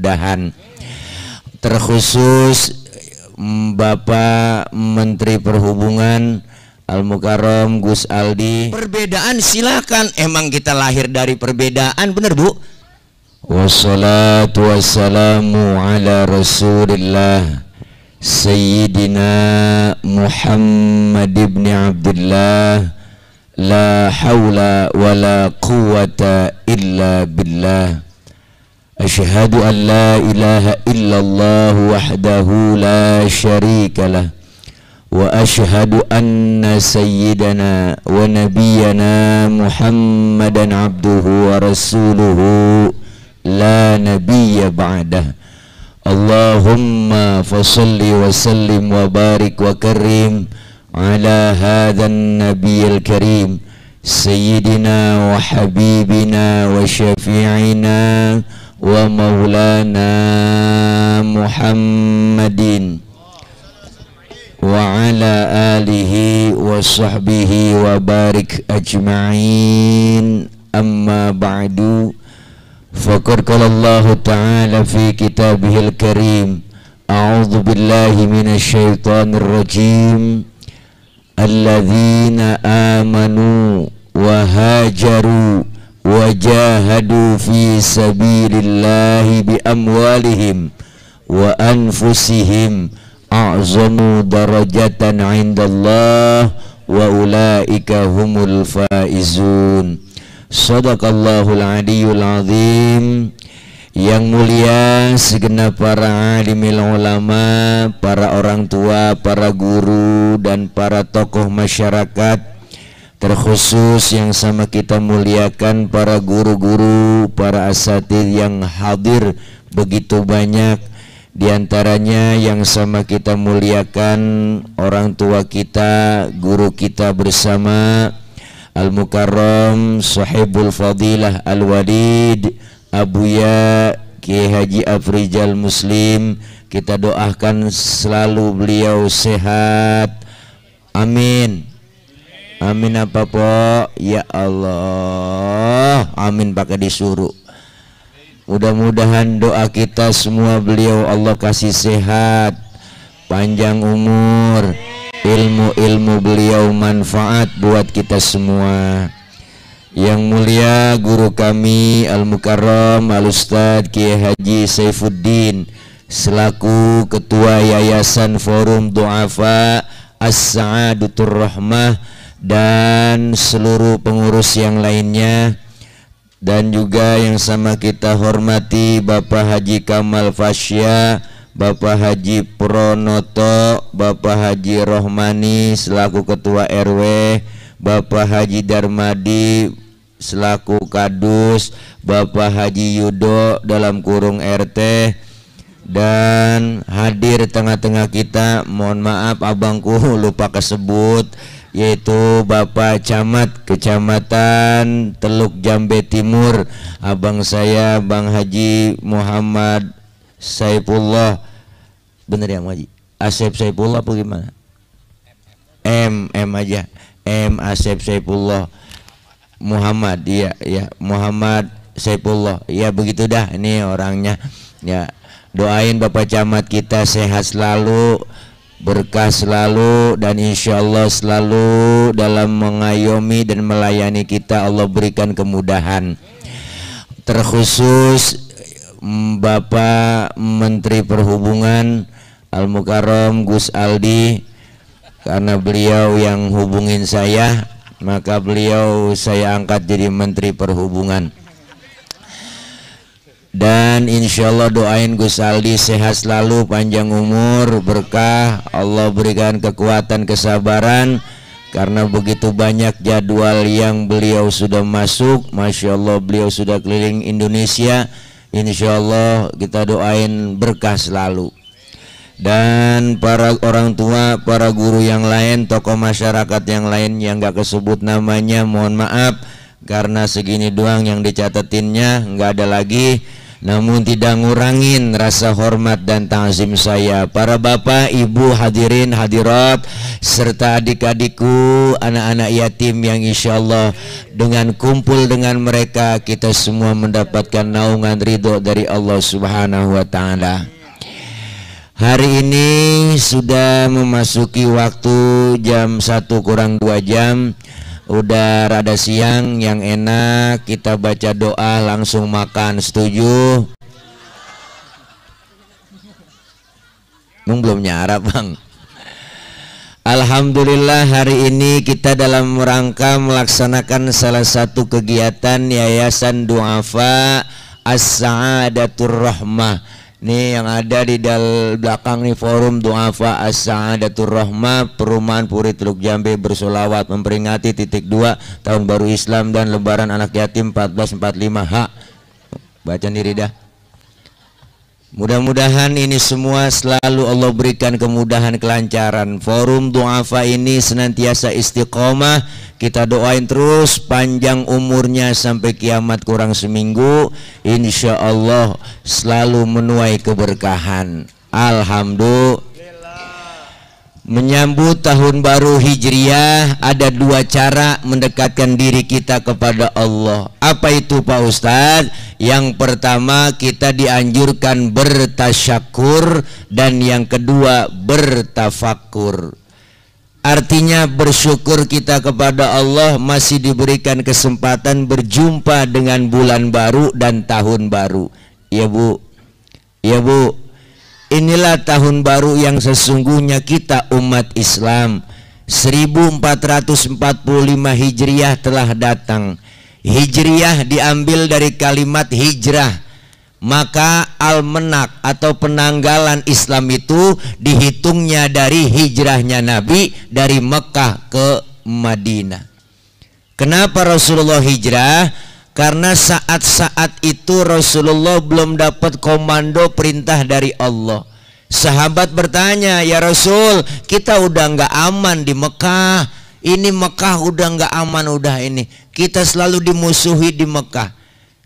kemudahan. Terkhusus Bapak Menteri Perhubungan Al-Mukarram Gus Aldi. Perbedaan silakan, emang kita lahir dari perbedaan, bener Bu? Wassalatu wassalamu ala Rasulillah Sayyidina Muhammad ibn Abdullah, la hawla wa la quwwata illa billah. Asyhadu an la ilaha illallah wahdahu la syarika lah, wa asyhadu anna sayyidana wa nabiyyana Muhammadan abduhu wa rasuluhu la nabiyya ba'dah. Allahumma fasalli wa sallim wa barik wa karim ala hadhan nabiyil karim sayyidina wa habibina wa syafi'ina wa maulana Muhammadin wa ala alihi wa sahbihi wa barik ajma'in. Amma ba'du. Faqad qala Allah Ta'ala fi kitabihil karim, a'udzu billahi minasy syaithanir rajim, alladzina amanu wa hajaru wa jahadu fi sabilillahi bi amwalihim wa anfusihim a'zamu darajatan 'indallah wa ulaika humul faizun. Shadaqallahul aliyyul azim. Yang mulia segenap para alimil ulama, para orang tua, para guru dan para tokoh masyarakat, terkhusus yang sama kita muliakan para guru-guru, para asatidz yang hadir begitu banyak. Di antaranya yang sama kita muliakan orang tua kita, guru kita bersama Al-Mukarram Sahibul Fadilah Al-Walid Abuya Kiai Haji Afrizal Muslim. Kita doakan selalu beliau sehat, amin. Amin apa po? Ya Allah, amin pakai disuruh. Mudah-mudahan doa kita semua beliau Allah kasih sehat, panjang umur, ilmu-ilmu beliau manfaat buat kita semua. Yang mulia guru kami Al-Mukarram Al-Ustadz Kiai Haji Saifuddin selaku Ketua Yayasan Forum Du'afa As-Sa'adatur Rahmah dan seluruh pengurus yang lainnya, dan juga yang sama kita hormati Bapak Haji Kamal Fasya, Bapak Haji Pronoto, Bapak Haji Rohmani selaku Ketua RW, Bapak Haji Darmadi selaku Kadus, Bapak Haji Yudo dalam kurung RT, dan hadir tengah-tengah kita, mohon maaf abangku lupa kesebut, yaitu Bapak Camat Kecamatan Teluk Jambe Timur, abang saya Bang Haji Muhammad Saifullah, bener ya Haji? Asep Saifullah apa gimana? M aja, M Asep Saifullah Muhammad, ya Muhammad Saifullah, ya begitu dah ini orangnya. Ya doain Bapak Camat kita sehat selalu, berkah selalu, dan insya Allah selalu dalam mengayomi dan melayani kita Allah berikan kemudahan. Terkhusus Bapak Menteri Perhubungan Al-Mukarram Gus Aldi, karena beliau yang hubungin saya, maka beliau saya angkat jadi Menteri Perhubungan. Dan insya Allah doain Gus Aldi sehat selalu, panjang umur, berkah, Allah berikan kekuatan, kesabaran, karena begitu banyak jadwal yang beliau sudah masuk. Masya Allah beliau sudah keliling Indonesia. Insya Allah kita doain berkah selalu. Dan para orang tua, para guru yang lain, tokoh masyarakat yang lain yang gak kesebut namanya, mohon maaf karena segini doang yang dicatatinnya, nggak ada lagi. namun tidak ngurangin rasa hormat dan ta'zim saya. Para bapak, ibu, hadirin, hadirat, serta adik-adikku, anak-anak yatim yang insya Allah dengan kumpul dengan mereka kita semua mendapatkan naungan ridho dari Allah Subhanahu wa Ta'ala. Hari ini sudah memasuki waktu jam 1 kurang 2 jam. Udah rada siang, yang enak kita baca doa langsung makan. Setuju? Belum nyarap bang. Alhamdulillah hari ini kita dalam rangka melaksanakan salah satu kegiatan Yayasan Du'afa As-Sa'adatur Rahmah. Nih yang ada di belakang nih, Forum Du'afa As-Sa'adatur Rahmah Perumahan Puri Teluk Jambe bersolawat memperingati titik 2 Tahun Baru Islam dan Lebaran Anak Yatim 1445 H. Baca diri dah. Mudah-mudahan ini semua selalu Allah berikan kemudahan, kelancaran. Forum Du'afa ini senantiasa istiqomah. Kita doain terus panjang umurnya sampai kiamat kurang seminggu. Insya Allah selalu menuai keberkahan. Alhamdulillah. Menyambut tahun baru Hijriah ada 2 cara mendekatkan diri kita kepada Allah. Apa itu Pak Ustadz? Yang pertama kita dianjurkan bertasyakur, dan yang kedua bertafakur. Artinya bersyukur kita kepada Allah masih diberikan kesempatan berjumpa dengan bulan baru dan tahun baru. Ya Bu, ya Bu. Inilah tahun baru yang sesungguhnya kita umat Islam 1445 Hijriah telah datang. Hijriah diambil dari kalimat hijrah. Maka almanak atau penanggalan Islam itu dihitungnya dari hijrahnya Nabi dari Mekah ke Madinah. Kenapa Rasulullah hijrah? Karena saat-saat itu Rasulullah belum dapat komando perintah dari Allah. Sahabat bertanya, ya Rasul, kita udah nggak aman di Mekah. Ini Mekah udah nggak aman, udah ini. Kita selalu dimusuhi di Mekah.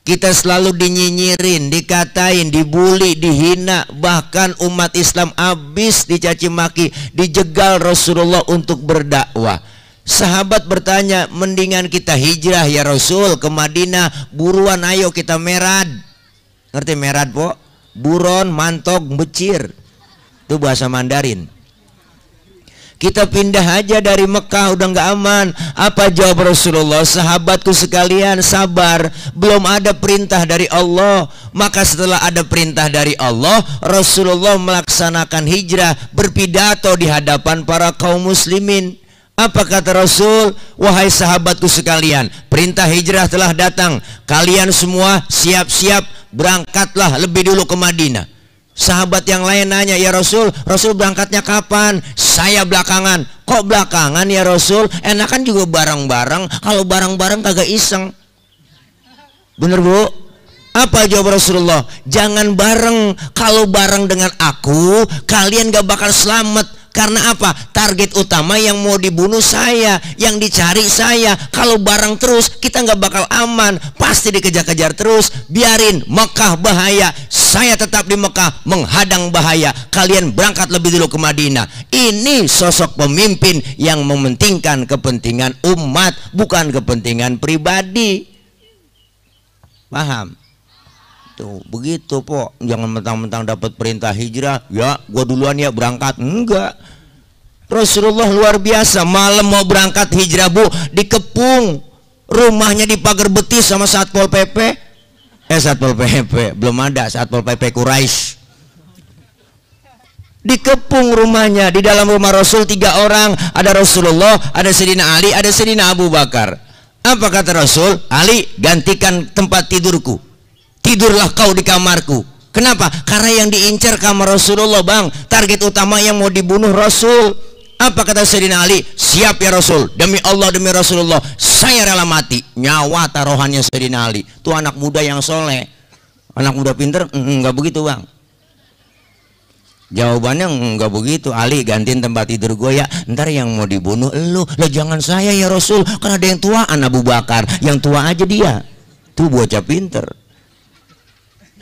Kita selalu dinyinyirin, dikatain, dibully, dihina. Bahkan umat Islam habis dicaci maki, dijegal Rasulullah untuk berdakwah. Sahabat bertanya, mendingan kita hijrah ya Rasul ke Madinah. Buruan ayo kita merad. Ngerti merad po? Buron, mantok, becir. Itu bahasa Mandarin. Kita pindah aja dari Mekah, udah nggak aman. Apa jawab Rasulullah? Sahabatku sekalian, sabar, belum ada perintah dari Allah. Maka setelah ada perintah dari Allah, Rasulullah melaksanakan hijrah, berpidato di hadapan para kaum muslimin. Apa kata Rasul? Wahai sahabatku sekalian, perintah hijrah telah datang. Kalian semua siap-siap, berangkatlah lebih dulu ke Madinah. Sahabat yang lain nanya, ya Rasul, Rasul berangkatnya kapan? Saya belakangan. Kok belakangan ya Rasul? Enakan juga bareng-bareng. Kalau bareng-bareng kagak iseng. Bener Bu? Apa jawab Rasulullah? Jangan bareng. Kalau bareng dengan aku, kalian gak bakal selamat. Karena apa? Target utama yang mau dibunuh saya, yang dicari saya. Kalau bareng terus kita nggak bakal aman, pasti dikejar-kejar terus. Biarin Mekah bahaya, saya tetap di Mekah menghadang bahaya. Kalian berangkat lebih dulu ke Madinah. Ini sosok pemimpin yang mementingkan kepentingan umat, bukan kepentingan pribadi. Paham? Tuh, begitu po. Jangan mentang-mentang dapat perintah hijrah, ya gua duluan ya berangkat. Enggak. Rasulullah luar biasa. Malam mau berangkat hijrah Bu, dikepung. Rumahnya dipagar betis sama Satpol PP. Satpol PP belum ada, Satpol PP Quraisy. Dikepung rumahnya. Di dalam rumah Rasul 3 orang. Ada Rasulullah, ada Sayyidina Ali, ada Sayyidina Abu Bakar. Apa kata Rasul? Ali, gantikan tempat tidurku. Tidurlah kau di kamarku. Kenapa? Karena yang diincar kamar Rasulullah bang. Target utama yang mau dibunuh Rasul. Apa kata Sayyidina Ali? Siap ya Rasul. Demi Allah, demi Rasulullah, saya rela mati. Nyawa taruhannya Sayyidina Ali. Itu anak muda yang soleh. Anak muda pinter? Enggak begitu bang. Jawabannya enggak begitu. Ali, gantiin tempat tidur gue ya. Ntar yang mau dibunuh elu. Lah jangan saya ya Rasul. Karena ada yang tuaan Abu Bakar. Yang tua aja dia. Tuh bocah pinter.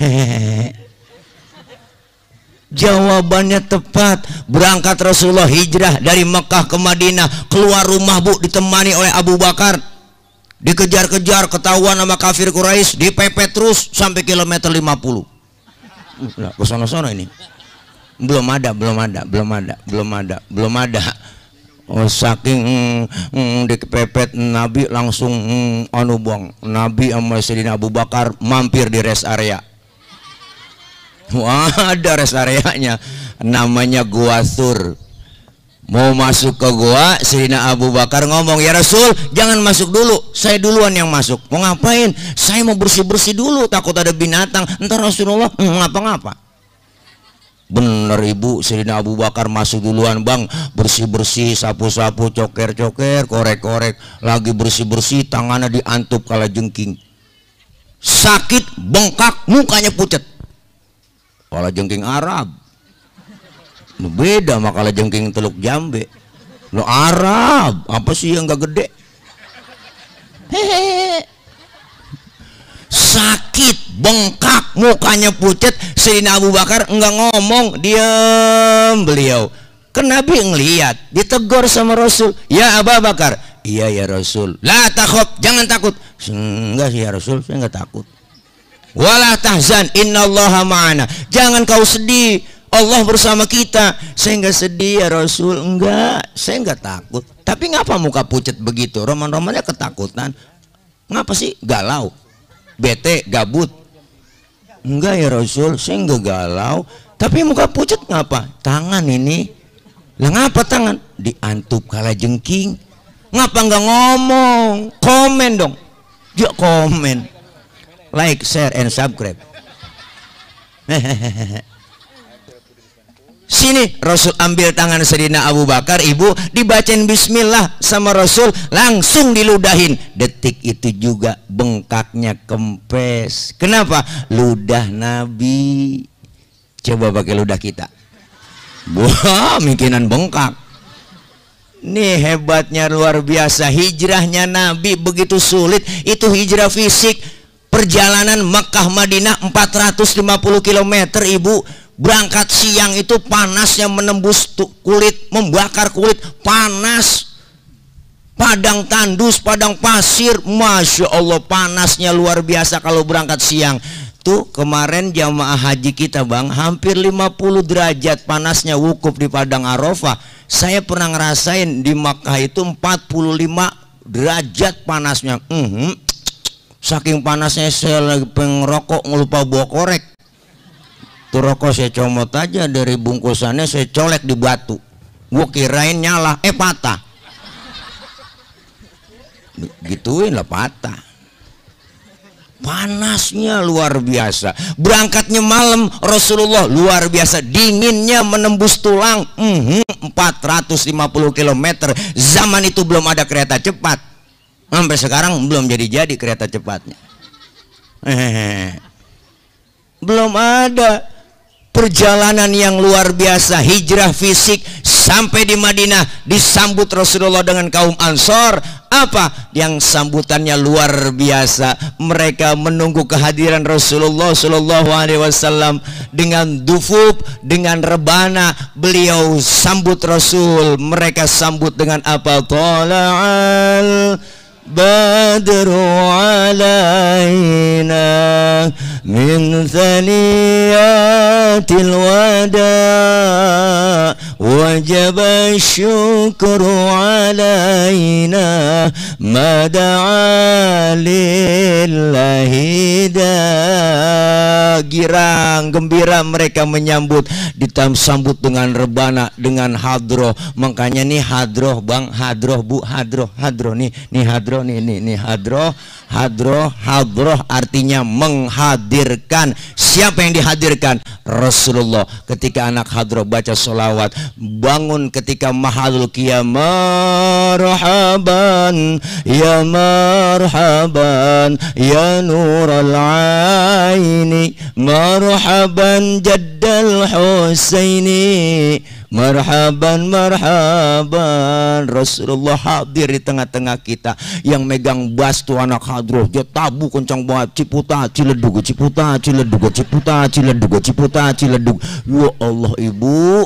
Hehehe. Jawabannya tepat. Berangkat Rasulullah hijrah dari Mekah ke Madinah, keluar rumah Bu ditemani oleh Abu Bakar, dikejar-kejar, ketahuan sama kafir Quraisy, dipepet terus sampai kilometer 50. Nah, ke sono-sono ini belum ada. Oh, saking dikepepet Nabi langsung anu bang, Nabi sama Sayyidina Abu Bakar mampir di rest area. Wah, ada rest areanya namanya Gua Thur. Mau masuk ke gua, Sayyidina Abu Bakar ngomong, "Ya Rasul, jangan masuk dulu, saya duluan yang masuk." "Mau ngapain?" "Saya mau bersih-bersih dulu, takut ada binatang." "Entar Rasulullah ngapa-ngapa." Bener Ibu, Sayyidina Abu Bakar masuk duluan bang, bersih-bersih, sapu-sapu, coker-coker, korek-korek, lagi bersih-bersih, tangannya diantup kalajengking. Sakit, bengkak, mukanya pucat. Kalajengking Arab. Beda sama kalajengking Teluk Jambe. Lo Arab, apa sih yang gak gede? Hehehe. Sakit, bengkak, mukanya pucat. Sayyidina Abu Bakar enggak ngomong, diam beliau. Kan Nabi ngeliat, ditegur sama Rasul. "Ya Abu Bakar." "Iya ya Rasul." "La takhaf, jangan takut." "Enggak sih ya Rasul, saya enggak takut." "Wala tahzan, innallaha ma'ana." "Jangan kau sedih, Allah bersama kita." "Saya enggak sedih ya Rasul." "Enggak, saya enggak takut." "Tapi ngapa muka pucat begitu?" Roman-romannya ketakutan. "Ngapa sih? Galau, bete, gabut?" "Enggak ya Rasul, saya enggak galau." "Tapi muka pucat ngapa?" "Tangan ini." "Lah ngapa tangan?" "Diantup kalajengking." "Ngapa enggak ngomong? Komen dong." Dia komen. Like, share, and subscribe. Sini Rasul ambil tangan Sayyidina Abu Bakar, Ibu, dibacain bismillah sama Rasul, langsung diludahin. Detik itu juga bengkaknya kempes. Kenapa? Ludah Nabi. Coba pakai ludah kita. Wah, mikinan bengkak. Nih hebatnya luar biasa. Hijrahnya Nabi begitu sulit. Itu hijrah fisik. Perjalanan Mekah Madinah 450 km Ibu. Berangkat siang itu panasnya menembus kulit, membakar kulit, panas. Padang tandus, padang pasir, Masya Allah panasnya luar biasa kalau berangkat siang. Tuh kemarin jamaah haji kita bang, hampir 50 derajat panasnya wukuf di Padang Arafah. Saya pernah ngerasain di Makkah itu 45 derajat panasnya. Saking panasnya saya lagi pengen rokok, ngelupa bawa korek. Tuh rokok saya comot aja dari bungkusannya, saya colek di batu. Gue kirain nyala, patah. Gituin lah patah. Panasnya luar biasa. Berangkatnya malam Rasulullah luar biasa, dinginnya menembus tulang. 450 km. Zaman itu belum ada kereta cepat. Sampai sekarang belum jadi kereta cepatnya. Belum ada. Perjalanan yang luar biasa, hijrah fisik sampai di Madinah, disambut Rasulullah dengan kaum Ansor. Apa yang sambutannya luar biasa? Mereka menunggu kehadiran Rasulullah Shallallahu Alaihi Wasallam dengan dufub, dengan rebana. Beliau sambut Rasul. Mereka sambut dengan apa? Tala'al badru alaina min thaniyatil wada wajaba syukru alaina mada'a lillahi da. Girang gembira mereka menyambut, disambut dengan rebana, dengan hadroh. Makanya nih hadroh bang, hadroh bu, hadroh nih hadroh nih hadroh artinya menghadirkan. Siapa yang dihadirkan? Rasulullah. Ketika anak hadroh baca sholawat, bangun ketika mahadul qiyam, marhaban ya nural aini, marhaban jaddal husaini, Marhaban, marhaban. Rasulullah hadir di tengah-tengah kita. Yang megang bas tuh anak hadroh. Dia tabu kencang banget. Ciputa, ciledug, ciputa, ciledug, ciputa, ciledug, ciputa, ciledug. Ya Allah ibu.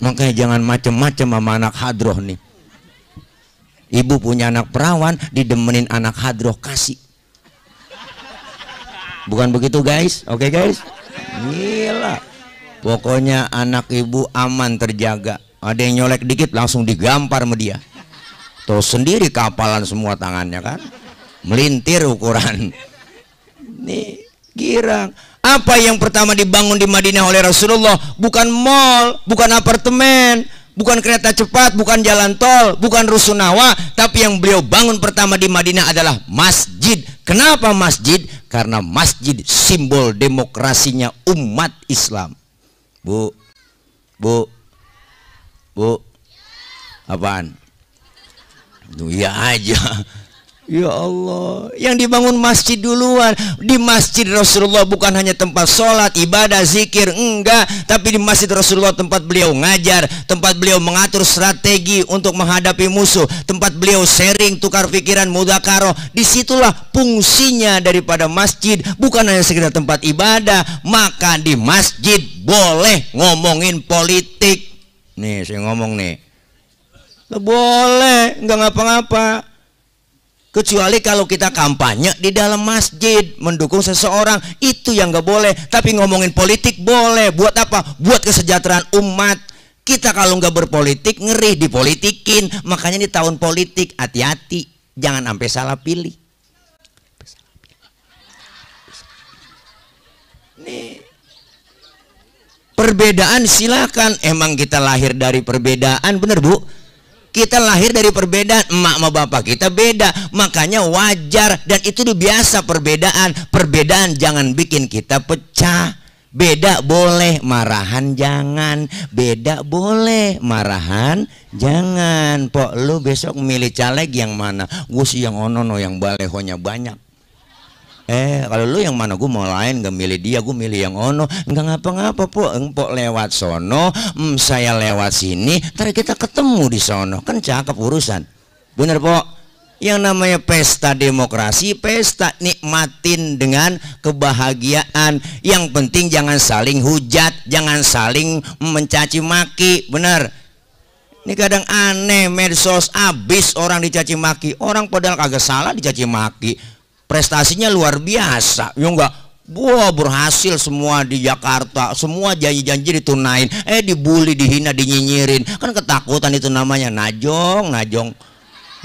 Makanya jangan macem-macem sama anak hadroh nih. Ibu punya anak perawan, didemenin anak hadroh, kasih. Bukan begitu guys? Oke guys? Gila. Pokoknya anak ibu aman terjaga. Ada yang nyolek dikit langsung digampar sama dia. Tuh sendiri kapalan semua tangannya kan. Melintir ukuran. Nih girang. Apa yang pertama dibangun di Madinah oleh Rasulullah? Bukan mall, bukan apartemen, bukan kereta cepat, bukan jalan tol, bukan rusunawa. Tapi yang beliau bangun pertama di Madinah adalah masjid. Kenapa masjid? Karena masjid simbol demokrasinya umat Islam. Bu, apaan? Tuh ya aja. Ya Allah, yang dibangun masjid duluan. Di masjid Rasulullah bukan hanya tempat sholat, ibadah, zikir, enggak. Tapi di masjid Rasulullah tempat beliau ngajar, tempat beliau mengatur strategi untuk menghadapi musuh, tempat beliau sharing, tukar pikiran, mudzakarah. Disitulah fungsinya daripada masjid, bukan hanya sekedar tempat ibadah. Maka di masjid boleh ngomongin politik. Nih saya ngomong nih, boleh, nggak ngapa-ngapa. Kecuali kalau kita kampanye di dalam masjid mendukung seseorang, itu yang nggak boleh. Tapi ngomongin politik boleh. Buat apa? Buat kesejahteraan umat. Kita kalau nggak berpolitik ngeri dipolitikin. Makanya di tahun politik hati-hati, jangan sampai salah pilih. Nih, perbedaan silakan. Emang kita lahir dari perbedaan, bener Bu? Kita lahir dari perbedaan, emak sama bapak kita beda, makanya wajar dan itu udah biasa perbedaan. Perbedaan jangan bikin kita pecah. Beda boleh, marahan jangan. Beda boleh, marahan jangan. Pok lu besok milih caleg yang mana? Gue sih yang ono yang balehonya banyak. Kalau lu yang mana? Gue mau lain, gak milih dia, gue milih yang ono. Enggak ngapa-ngapa po, empok lewat sono, saya lewat sini, ntar kita ketemu di sono, kan cakep urusan. Bener po? Yang namanya pesta demokrasi, pesta nikmatin dengan kebahagiaan. Yang penting jangan saling hujat, jangan saling mencaci maki. Bener? Ini kadang aneh, medsos abis orang dicaci maki, orang padahal kagak salah dicaci maki. Prestasinya luar biasa, ya enggak? Wah, berhasil semua di Jakarta, semua janji-janji ditunain. Dibully, dihina, dinyinyirin, kan ketakutan itu namanya. Najong.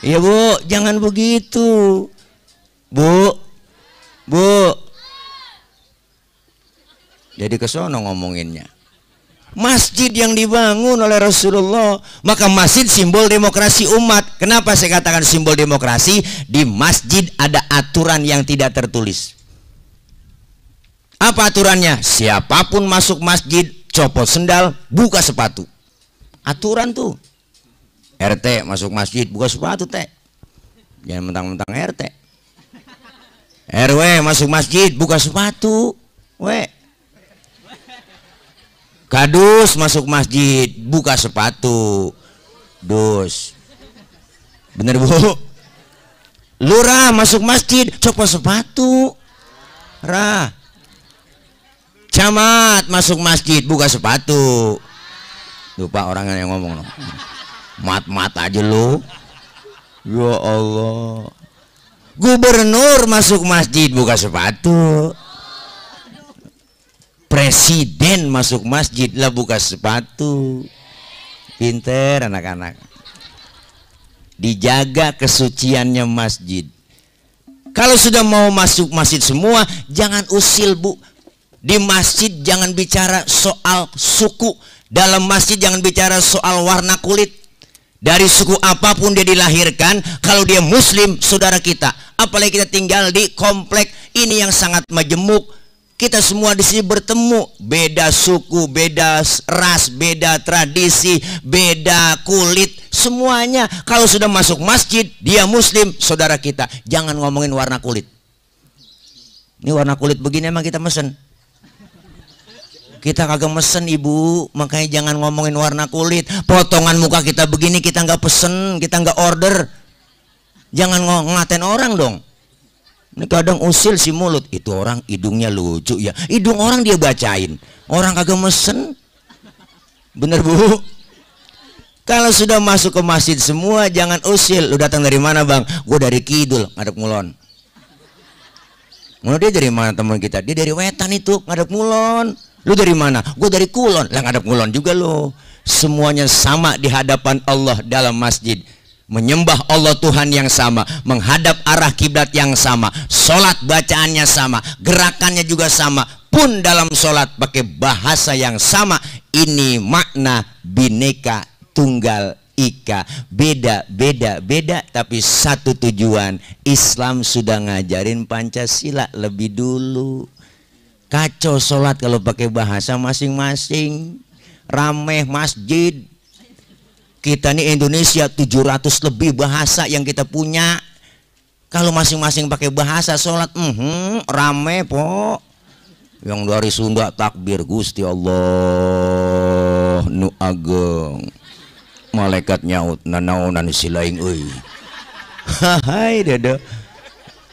Iya Bu, jangan begitu Bu. Jadi kesono ngomonginnya. Masjid yang dibangun oleh Rasulullah, maka masjid simbol demokrasi umat. Kenapa saya katakan simbol demokrasi? Di masjid ada aturan yang tidak tertulis. Apa aturannya? Siapapun masuk masjid, copot sendal, buka sepatu. Aturan tuh. RT masuk masjid, buka sepatu teh. Jangan mentang-mentang RT. RW masuk masjid, buka sepatu. Kadus masuk masjid, buka sepatu. Dus. Bener Bu? Lurah masuk masjid, copot sepatu. Rah. Camat masuk masjid, buka sepatu. Lupa orang yang ngomong. Mat aja lu. Ya Allah. Gubernur masuk masjid, buka sepatu. Presiden masuk masjid lah buka sepatu. Pinter anak-anak. Dijaga kesuciannya masjid. Kalau sudah mau masuk masjid semua, jangan usil Bu. Di masjid jangan bicara soal suku. Dalam masjid jangan bicara soal warna kulit. Dari suku apapun dia dilahirkan, kalau dia muslim saudara kita. Apalagi kita tinggal di komplek ini yang sangat majemuk. Kita semua di sini bertemu, beda suku, beda ras, beda tradisi, beda kulit, semuanya. Kalau sudah masuk masjid, dia muslim, saudara kita. Jangan ngomongin warna kulit. Ini warna kulit begini emang kita mesen. Kita kagak mesen ibu, makanya jangan ngomongin warna kulit. Potongan muka kita begini kita nggak pesen, kita nggak order. Jangan ngatain orang dong. Ini kadang usil si mulut, itu orang hidungnya lucu ya. Hidung orang dia bacain, orang kagak mesen. Bener bu? Kalau sudah masuk ke masjid semua jangan usil. Lu datang dari mana bang? Gue dari Kidul, ngadep Ngulon. Mau dia dari mana teman kita? Dia dari Wetan itu, ngadep Ngulon. Lu dari mana? Gue dari Kulon. Lah ngadep Kulon juga lo. Semuanya sama di hadapan Allah dalam masjid. Menyembah Allah Tuhan yang sama, menghadap arah kiblat yang sama, sholat bacaannya sama, gerakannya juga sama. Pun dalam sholat pakai bahasa yang sama. Ini makna Bhinneka Tunggal Ika. Beda tapi satu tujuan. Islam sudah ngajarin Pancasila lebih dulu. Kacau sholat kalau pakai bahasa masing-masing. Rameh masjid. Kita nih Indonesia 700 lebih bahasa yang kita punya. Kalau masing-masing pakai bahasa sholat, rame po. Yang dari Sunda takbir Gusti Allah nu ageng. Malaikat nyaut nanaonan silaing euy. Hai dada.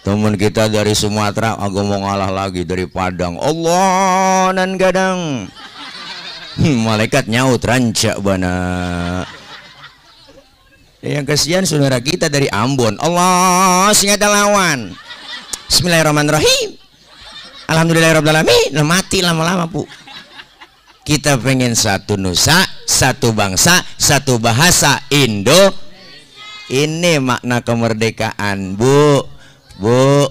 Teman kita dari Sumatera agak mau ngalah lagi dari Padang. Allah nan gadang. Malaikat nyaut rancak bana. Yang kasihan saudara kita dari Ambon. Allah singata lawan. Bismillahirrahmanirrahim. Alhamdulillahirrahmanirrahim. Mati lama-lama bu. Kita pengen satu nusa, satu bangsa, satu bahasa Indo. Ini makna kemerdekaan bu. Bu,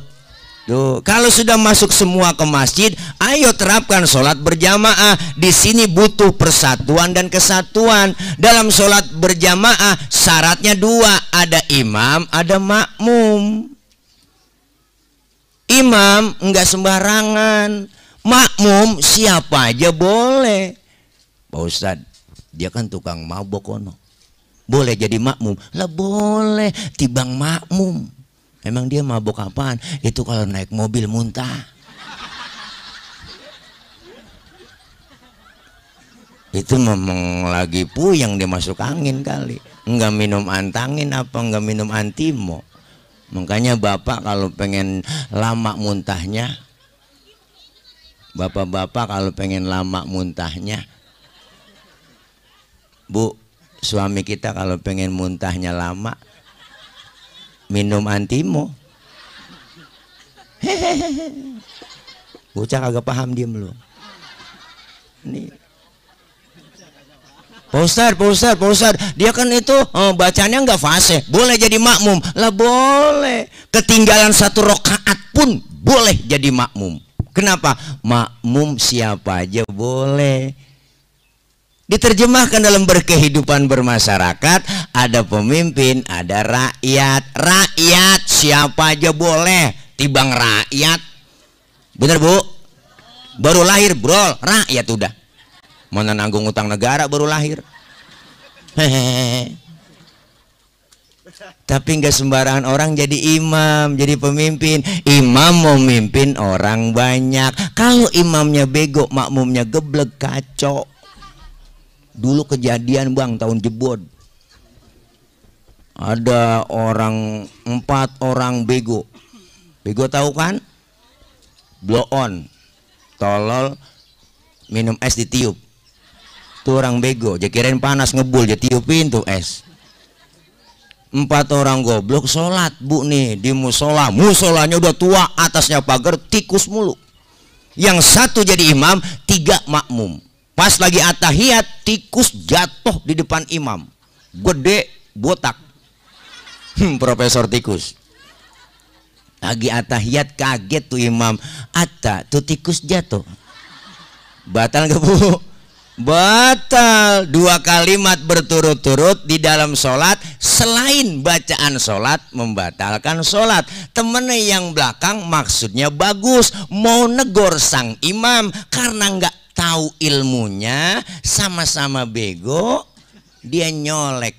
tuh, kalau sudah masuk semua ke masjid, ayo terapkan sholat berjamaah. Di sini butuh persatuan dan kesatuan. Dalam sholat berjamaah syaratnya dua, ada imam, ada makmum. Imam enggak sembarangan, makmum siapa aja boleh. Pak Ustadz, dia kan tukang mabok ono, boleh jadi makmum? Lah boleh, tibang makmum. Emang dia mabok apaan? Itu kalau naik mobil muntah. Itu memang lagi puyeng dia masuk angin kali. Enggak minum antangin apa enggak minum antimo. Makanya bapak kalau pengen lama muntahnya, bapak-bapak kalau pengen lama muntahnya, bu, suami kita kalau pengen muntahnya lama, minum antimo. Hehehe. Bocah kagak paham diem lu. Nih. Pak Ustadz, dia kan itu bacanya nggak fasih, boleh jadi makmum. Lah boleh. Ketinggalan satu rakaat pun boleh jadi makmum. Kenapa? Makmum siapa aja boleh. Diterjemahkan dalam berkehidupan bermasyarakat, ada pemimpin, ada rakyat. Rakyat siapa aja boleh, tibang rakyat. Bener bu? Baru lahir brol, rakyat udah. Mana nanggung utang negara baru lahir. Hehehe. Tapi nggak sembarangan orang jadi imam, jadi pemimpin. Imam mau mimpin orang banyak. Kalau imamnya bego, makmumnya geblek, kacau. Dulu kejadian bang tahun jebot, ada orang 4 orang bego. Bego tahu kan? Blow on, tolol, minum es ditiup. Tuh orang bego, dia kirain panas ngebul, dia tiupin tuh es. 4 orang goblok sholat bu nih di musola. Musolanya udah tua, atasnya pagar, tikus mulu. Yang satu jadi imam, 3 makmum. Pas lagi atahiyat, tikus jatuh di depan imam, gede, botak. Profesor tikus. Lagi atahiyat kaget tuh imam, tuh tikus jatuh. Batal gak bu? Batal. 2 kalimat berturut-turut di dalam sholat, selain bacaan sholat membatalkan sholat. Temennya yang belakang maksudnya bagus, mau negor sang imam karena nggak tahu ilmunya, sama-sama bego, dia nyolek.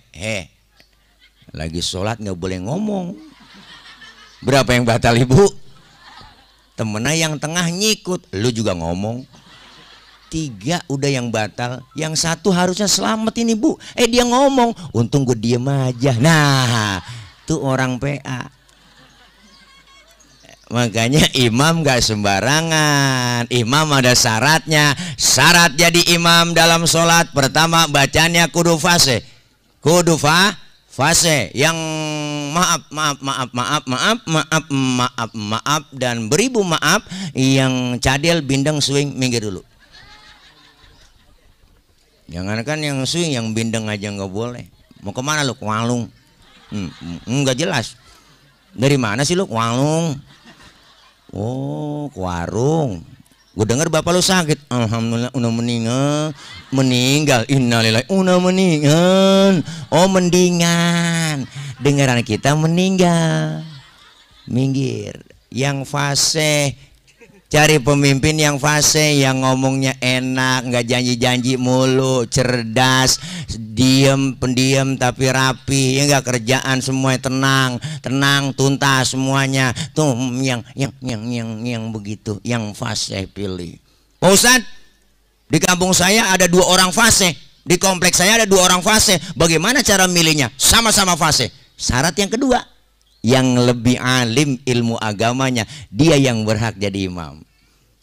Lagi sholat nggak boleh ngomong. Berapa yang batal ibu? Temennya yang tengah nyikut, lu juga ngomong. 3 udah yang batal, yang 1 harusnya selamat ini Bu. Dia ngomong, untung gue diem aja. Nah, tuh orang PA. Makanya imam gak sembarangan. Imam ada syaratnya. Syarat jadi imam dalam sholat, pertama bacanya kudu fase. Kudu fase. Yang maaf dan beribu maaf. Yang cadel, bindeng, swing, minggir dulu. Jangankan yang swing, yang bindeng aja nggak boleh. Mau kemana lu? Ke Walung. Nggak jelas. Dari mana sih lu? Ke Walung. Oh, ke warung. Gue denger bapak lu sakit. Alhamdulillah udah meninggal. Innalillahi udah meninggal. Oh, mendingan. Dengaran kita meninggal. Minggir. Yang fase. Cari pemimpin yang fase, yang ngomongnya enak, nggak janji-janji mulu, cerdas, pendiam tapi rapi, ya nggak, kerjaan semuanya tenang, tuntas semuanya. Tuh yang begitu, yang fase pilih. Pak Ustadz, di kampung saya ada 2 orang fase, di kompleks saya ada 2 orang fase. Bagaimana cara milihnya? Sama-sama fase. Syarat yang kedua, yang lebih alim ilmu agamanya, dia yang berhak jadi imam.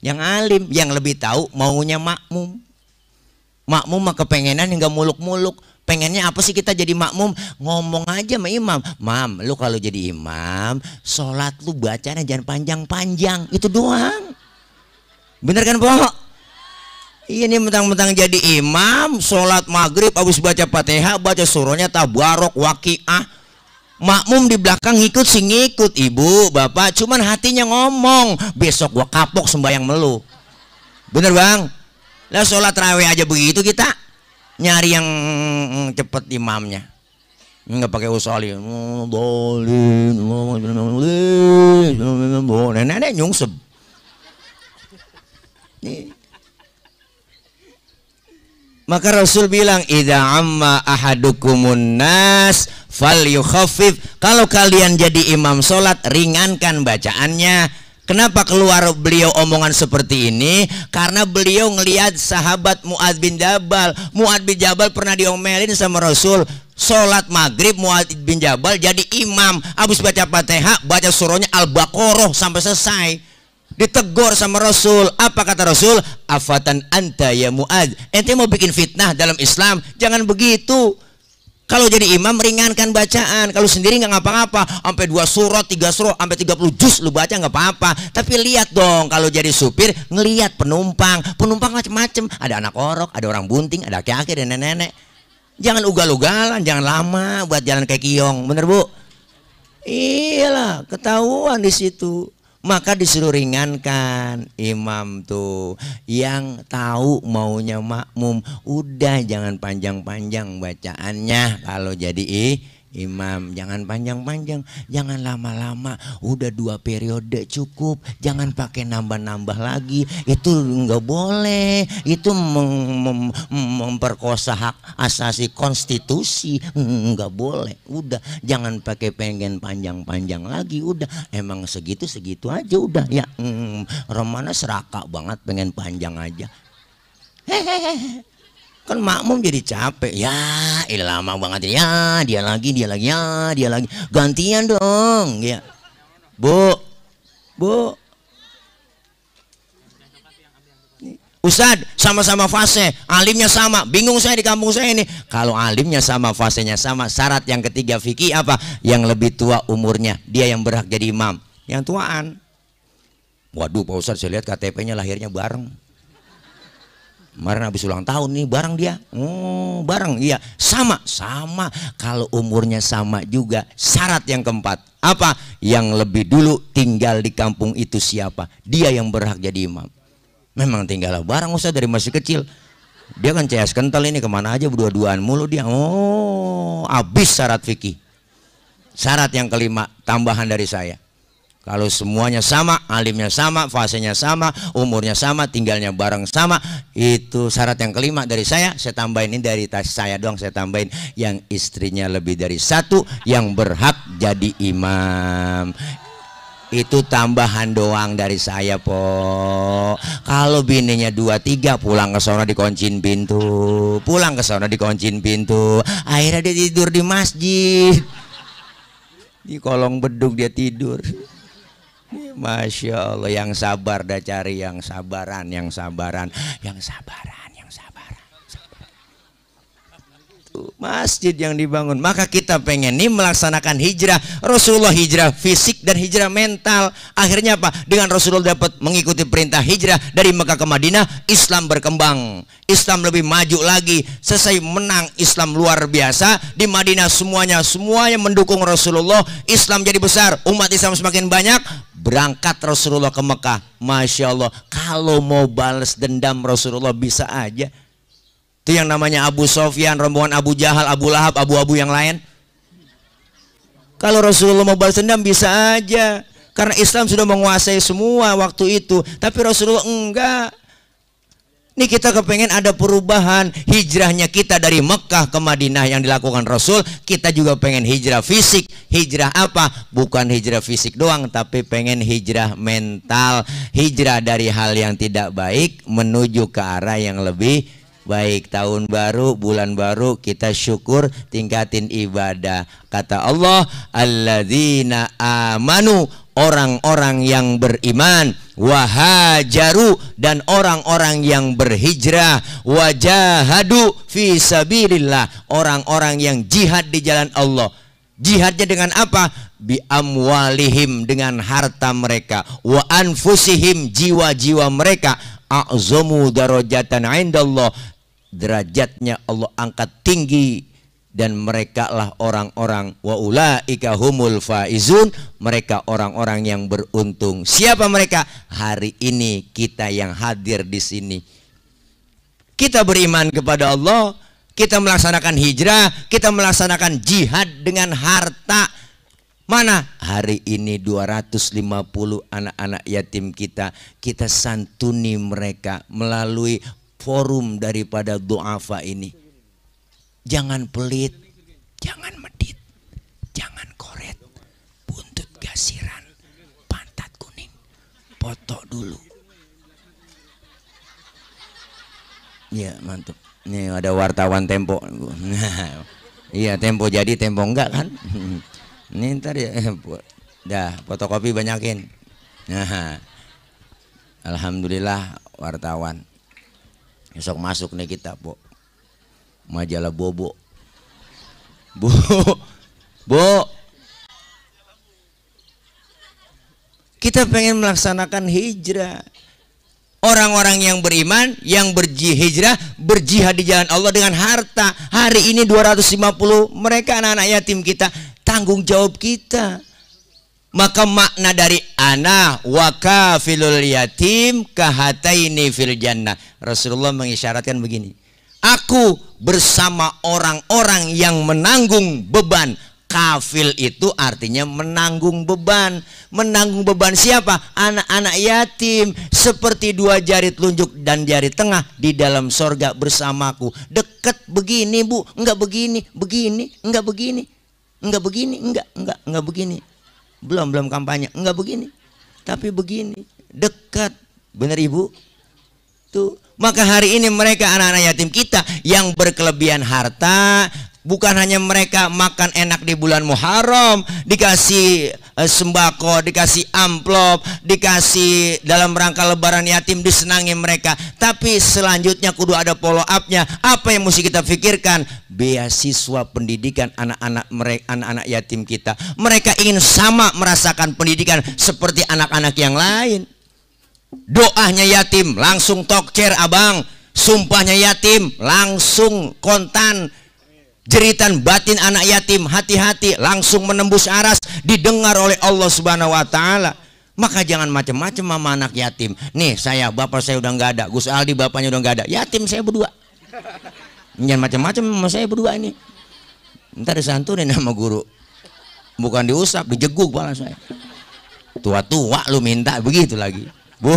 Yang alim, yang lebih tahu maunya makmum. Makmum mah kepengenan hingga muluk-muluk. Pengennya apa sih kita jadi makmum? Ngomong aja sama imam. Mam, lu kalau jadi imam, sholat lu bacanya jangan panjang-panjang. Itu doang. Bener kan, Pok? Ini mentang-mentang jadi imam, sholat maghrib habis baca Fatihah, baca surahnya tabarok, waqiah. Makmum di belakang ngikut sih ngikut, ibu bapak, cuman hatinya ngomong, besok gua kapok sembahyang melu. Bener bang? Lah sholat tarawih aja begitu, kita nyari yang cepet imamnya, nggak pakai usoli. Nenek nyungsep. Maka Rasul bilang, idza amma ahadukumun nas falyukhaffif. Kalau kalian jadi imam sholat, ringankan bacaannya. Kenapa keluar beliau omongan seperti ini? Karena beliau ngelihat sahabat Mu'adz bin Jabal. Mu'adz bin Jabal pernah diomelin sama Rasul. Sholat maghrib Mu'adz bin Jabal jadi imam, habis baca Fatihah, baca surahnya Al-Baqarah sampai selesai. Ditegur sama Rasul. Apa kata Rasul? Afatan anta ya Mu'adz, ente mau bikin fitnah dalam Islam? Jangan begitu. Kalau jadi imam ringankan bacaan. Kalau sendiri nggak ngapa-ngapa, sampai 2 surat 3 surat sampai 30 juz lu baca nggak apa-apa. Tapi lihat dong, kalau jadi supir ngelihat penumpang macam-macam. Ada anak orok, ada orang bunting, ada aki-aki dan nenek-nenek. Jangan ugal-ugalan, jangan lama buat jalan kayak kiong. Bener Bu? Iyalah, ketahuan di situ. Maka disuruh ringankan imam tuh, yang tahu maunya makmum. Udah jangan panjang-panjang bacaannya. Kalau jadi imam jangan panjang-panjang, jangan lama-lama. Udah 2 periode cukup, jangan pakai nambah-nambah lagi. Itu nggak boleh. Itu memperkosa hak asasi konstitusi. Nggak boleh. Udah jangan pakai pengen panjang-panjang lagi. Udah emang segitu aja udah ya. Romana serakah banget pengen panjang aja. Hehehe. Kan makmum jadi capek. Ya lama banget ya, dia lagi gantian dong ya. Bu Ustadz, sama-sama fase, alimnya sama. Bingung saya di kampung saya ini. Kalau alimnya sama, fasenya sama, syarat yang ketiga fikih apa? Yang lebih tua umurnya, dia yang berhak jadi imam. Yang tuaan. Waduh Pak Ustadz, saya lihat KTP-nya lahirnya bareng. Kemarin habis ulang tahun nih, bareng dia. Bareng, iya. Sama. Kalau umurnya sama juga. Syarat yang keempat apa? Yang lebih dulu tinggal di kampung itu siapa? Dia yang berhak jadi imam. Memang tinggal bareng Ustaz dari masih kecil. Dia kan CS kental ini, kemana aja berdua-duaan mulu dia. Habis syarat fikih. Syarat yang kelima, tambahan dari saya. Kalau semuanya sama, alimnya sama, fasenya sama, umurnya sama, tinggalnya bareng sama, itu syarat yang kelima dari saya. Saya tambahin, ini dari tas saya doang, saya tambahin yang istrinya lebih dari 1 yang berhak jadi imam. Itu tambahan doang dari saya, po. Kalau bininya 2-3 pulang ke sana dikuncin pintu, pulang ke sana dikuncin pintu, akhirnya dia tidur di masjid, di kolong beduk dia tidur. Masya Allah, yang sabar dah cari yang sabaran, yang sabaran, yang sabaran, yang sabaran. Masjid yang dibangun. Maka kita pengen nih melaksanakan hijrah. Rasulullah hijrah fisik dan hijrah mental. Akhirnya apa? Dengan Rasulullah dapat mengikuti perintah hijrah dari Mekah ke Madinah, Islam berkembang, Islam lebih maju lagi. Selesai menang Islam luar biasa di Madinah, semuanya mendukung Rasulullah. Islam jadi besar, umat Islam semakin banyak. Berangkat Rasulullah ke Mekah. Masya Allah, kalau mau balas dendam Rasulullah bisa aja. Itu yang namanya Abu Sofyan, rombongan Abu Jahal, Abu Lahab, abu-abu yang lain. Kalau Rasulullah mau balas dendam bisa aja, karena Islam sudah menguasai semua waktu itu. Tapi Rasulullah enggak. Ini kita kepengen ada perubahan. Hijrahnya kita dari Mekah ke Madinah yang dilakukan Rasul, kita juga pengen hijrah fisik. Hijrah apa? Bukan hijrah fisik doang, tapi pengen hijrah mental. Hijrah dari hal yang tidak baik menuju ke arah yang lebih baik. Tahun baru, bulan baru, kita syukur, tingkatin ibadah. Kata Allah, alladzina amanu, orang-orang yang beriman, wahajaru, dan orang-orang yang berhijrah, wajahadu fi sabilillah, orang-orang yang jihad di jalan Allah. Jihadnya dengan apa? Bi amwalihim, dengan harta mereka, wa anfusihim, jiwa-jiwa mereka, a'zamu darajatan indallah, derajatnya Allah angkat tinggi, dan mereka lah orang-orang, wa ulaika humul faizun, mereka orang-orang yang beruntung. Siapa mereka? Hari ini kita yang hadir di sini. Kita beriman kepada Allah, kita melaksanakan hijrah, kita melaksanakan jihad dengan harta. Mana? Hari ini 250 anak-anak yatim kita santuni mereka melalui forum daripada du'afa ini. Jangan pelit, jangan medit, jangan koret, buntut gasiran, pantat kuning, foto dulu. Iya, mantap. Ini ada wartawan Tempo. Iya, Tempo jadi, Tempo enggak kan? Ini ntar ya, dah fotokopi banyakin. Nah, alhamdulillah wartawan. Besok masuk nih kita, po. Majalah Bobo. Bu. Kita pengen melaksanakan hijrah. Orang-orang yang beriman, yang berhijrah, berjihad di jalan Allah dengan harta. Hari ini 250 mereka anak-anak yatim kita, tanggung jawab kita. Maka makna dari ana wa kafilul yatim kahataini fil jannah. Rasulullah mengisyaratkan begini. Aku bersama orang-orang yang menanggung beban. Kafil itu artinya menanggung beban. Menanggung beban siapa? Anak-anak yatim. Seperti dua jari telunjuk dan jari tengah di dalam sorga bersamaku. Dekat begini, Bu. Enggak begini, begini, enggak begini. Enggak begini, enggak begini. Belum kampanye, enggak begini, tapi begini, dekat. Benar Ibu? Tuh. Maka hari ini mereka anak-anak yatim kita yang berkelebihan harta. Bukan hanya mereka makan enak di bulan Muharram, dikasih sembako, dikasih amplop, dikasih dalam rangka lebaran yatim, disenangi mereka. Tapi selanjutnya kudu ada follow up-nya. Apa yang mesti kita pikirkan? Beasiswa pendidikan anak-anak mereka, anak-anak yatim kita. Mereka ingin sama merasakan pendidikan seperti anak-anak yang lain. Doanya yatim langsung tokcer abang, sumpahnya yatim langsung kontan. Jeritan batin anak yatim hati-hati langsung menembus aras, didengar oleh Allah Subhanahu wa taala. Maka jangan macam-macam sama anak yatim. Nih saya, bapak saya udah nggak ada, Gus Aldi bapaknya udah nggak ada, yatim saya berdua. Jangan macam-macam sama saya berdua ini. Ntar disantunin sama guru, bukan diusap, dijeguk kepala saya. Tua-tua lu minta begitu lagi, Bu.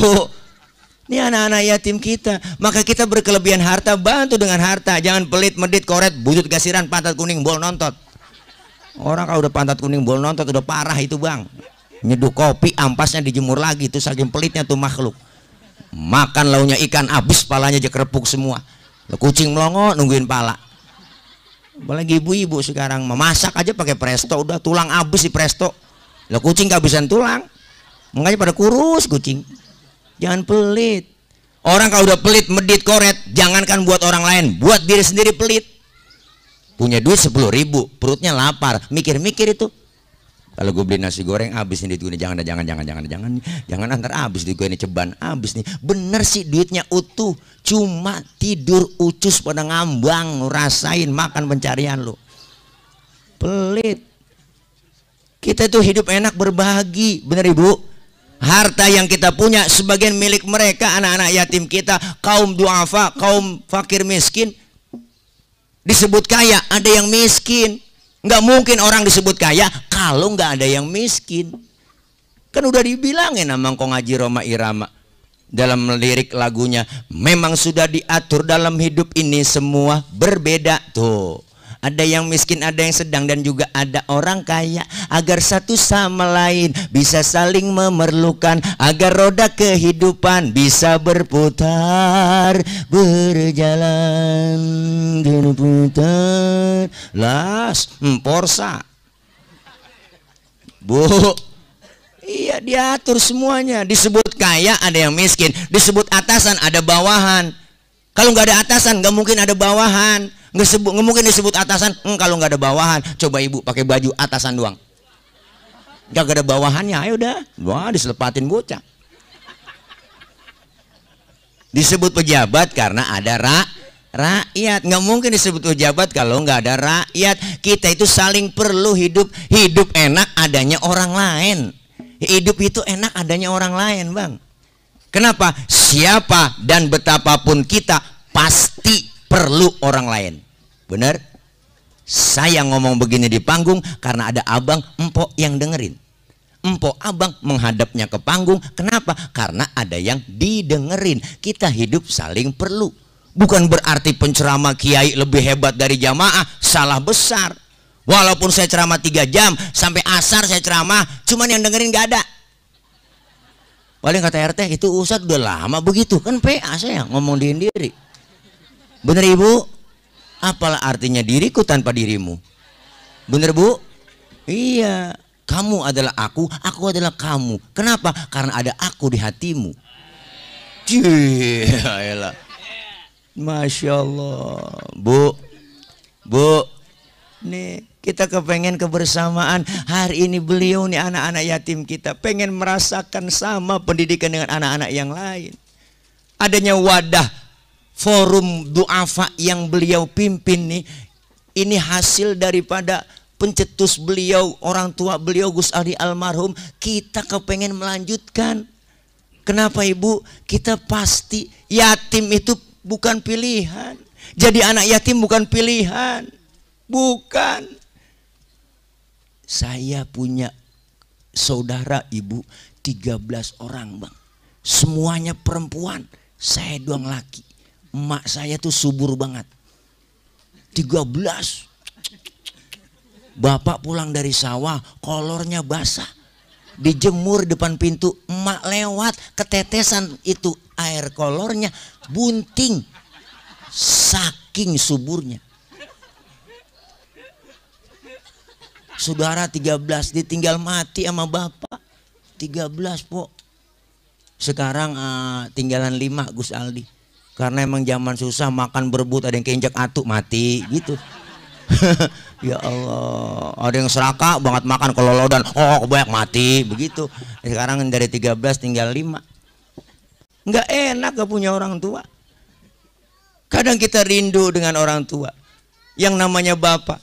Ini anak-anak yatim kita. Maka kita berkelebihan harta, bantu dengan harta. Jangan pelit, medit, koret, bujut gasiran, pantat kuning, bol nontot. Orang kalau udah pantat kuning, bol nontot udah parah itu bang. Nyeduh kopi, ampasnya dijemur lagi, itu saking pelitnya tuh makhluk. Makan launya ikan, habis palanya aja kerepuk semua. Kucing melongo nungguin pala. Apalagi ibu-ibu sekarang memasak aja pakai presto, udah tulang habis di presto. Lah kucing kehabisan tulang, makanya pada kurus kucing. Jangan pelit. Orang kalau udah pelit, medit, koret, jangankan buat orang lain, buat diri sendiri pelit. Punya duit 10.000, perutnya lapar, mikir-mikir itu. Kalau gue beli nasi goreng habis nih duit gue, jangan antar habis duit gue ini, ceban habis nih. Bener sih duitnya utuh, cuma tidur ucus pada ngambang, rasain makan pencarian lo. Pelit. Kita tuh hidup enak berbagi, bener ibu. Harta yang kita punya sebagian milik mereka, anak-anak yatim kita, kaum duafa, kaum fakir miskin. Disebut kaya, ada yang miskin. Nggak mungkin orang disebut kaya kalau nggak ada yang miskin. Kan udah dibilangin sama Kong Haji Roma Irama dalam lirik lagunya, memang sudah diatur dalam hidup ini semua berbeda tuh. Ada yang miskin, ada yang sedang, dan juga ada orang kaya, agar satu sama lain bisa saling memerlukan, agar roda kehidupan bisa berputar, berjalan, berputar. Las, porsa. Bu, iya diatur semuanya. Disebut kaya ada yang miskin, disebut atasan ada bawahan. Kalau nggak ada atasan nggak mungkin ada bawahan. Nggak mungkin disebut atasan kalau nggak ada bawahan. Coba ibu pakai baju atasan doang, nggak ada bawahannya, ayo udah, wah diselepatin bocah. Disebut pejabat karena ada rakyat. Nggak mungkin disebut pejabat kalau nggak ada rakyat. Kita itu saling perlu hidup enak adanya orang lain. Hidup itu enak adanya orang lain, bang. Kenapa? Siapa dan betapapun kita pasti perlu orang lain. Benar? Saya ngomong begini di panggung karena ada abang empok yang dengerin. Empok abang menghadapnya ke panggung. Kenapa? Karena ada yang didengerin. Kita hidup saling perlu. Bukan berarti penceramah kiai lebih hebat dari jamaah. Salah besar. Walaupun saya ceramah 3 jam sampai asar saya ceramah, cuman yang dengerin gak ada. Paling kata RT, itu Ustadz udah lama begitu. Kan PA saya ngomong diri. Bener ibu? Apalah artinya diriku tanpa dirimu? Bener bu? Iya. Kamu adalah aku adalah kamu. Kenapa? Karena ada aku di hatimu. Ciyalah. Masya Allah. Bu, nih kita kepengen kebersamaan. Hari ini beliau nih anak-anak yatim kita pengen merasakan sama pendidikan dengan anak-anak yang lain. Adanya wadah forum duafa yang beliau pimpin nih, ini hasil daripada pencetus beliau, orang tua beliau Gus Ali almarhum. Kita kepengen melanjutkan. Kenapa ibu? Kita pasti yatim itu bukan pilihan. Jadi anak yatim bukan pilihan. Bukan. Saya punya saudara ibu 13 orang bang. Semuanya perempuan. Saya doang laki. Emak saya tuh subur banget. 13. Bapak pulang dari sawah, kolornya basah. Dijemur depan pintu, emak lewat, ketetesan itu air kolornya, bunting. Saking suburnya. Saudara 13 ditinggal mati sama bapak. 13 po. Sekarang tinggalan 5 Gus Aldi. Karena emang zaman susah, makan berebut, ada yang keinjak atu mati gitu. Ya Allah, ada yang serakah banget makan kelolodan, banyak mati begitu. Sekarang dari 13 tinggal 5. Nggak enak gak punya orang tua. Kadang kita rindu dengan orang tua yang namanya bapak.